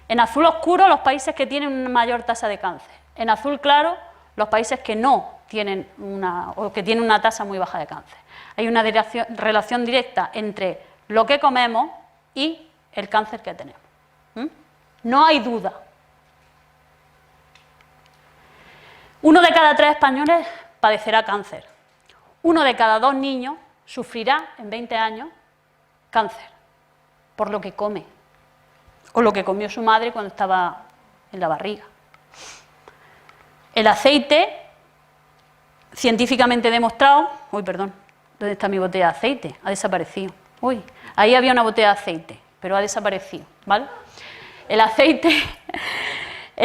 En azul oscuro, los países que tienen una mayor tasa de cáncer. En azul claro, los países que no tienen que tienen una tasa muy baja de cáncer. Hay una relación directa entre lo que comemos y el cáncer que tenemos. No hay duda. 1 de cada 3 españoles padecerá cáncer. 1 de cada 2 niños sufrirá en 20 años cáncer por lo que come o lo que comió su madre cuando estaba en la barriga. El aceite, científicamente demostrado... Uy, perdón, ¿dónde está mi botella de aceite? Ha desaparecido. Uy, ahí había una botella de aceite, pero ha desaparecido, ¿vale? El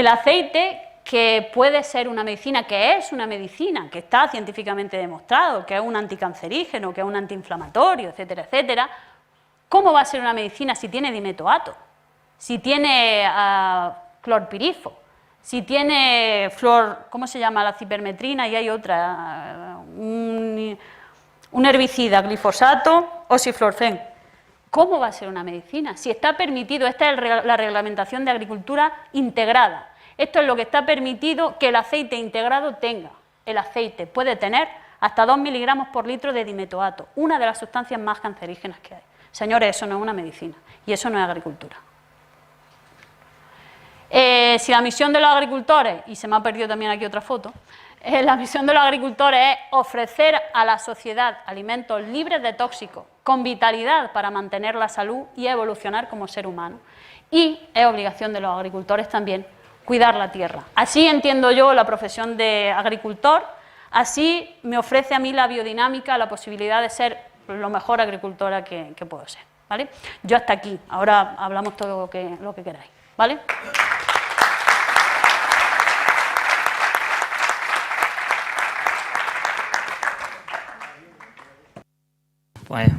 aceite que puede ser una medicina, que es una medicina, que está científicamente demostrado, que es un anticancerígeno, que es un antiinflamatorio, etcétera, etcétera. ¿Cómo va a ser una medicina si tiene dimetoato? Si tiene clorpirifo, si tiene ¿cómo se llama? La cipermetrina y hay otra, un herbicida, glifosato o ciflorfen. ¿Cómo va a ser una medicina? Si está permitido, esta es la reglamentación de agricultura integrada. Esto es lo que está permitido que el aceite integrado tenga. El aceite puede tener hasta 2 miligramos por litro de dimetoato, una de las sustancias más cancerígenas que hay. Señores, eso no es una medicina y eso no es agricultura. Si la misión de los agricultores, y se me ha perdido también aquí otra foto, la misión de los agricultores es ofrecer a la sociedad alimentos libres de tóxicos, con vitalidad para mantener la salud y evolucionar como ser humano. Y es obligación de los agricultores también cuidar la tierra. Así entiendo yo la profesión de agricultor, así me ofrece a mí la biodinámica la posibilidad de ser lo mejor agricultora que puedo ser, ¿vale? Yo hasta aquí, ahora hablamos todo lo que queráis, ¿vale? Pues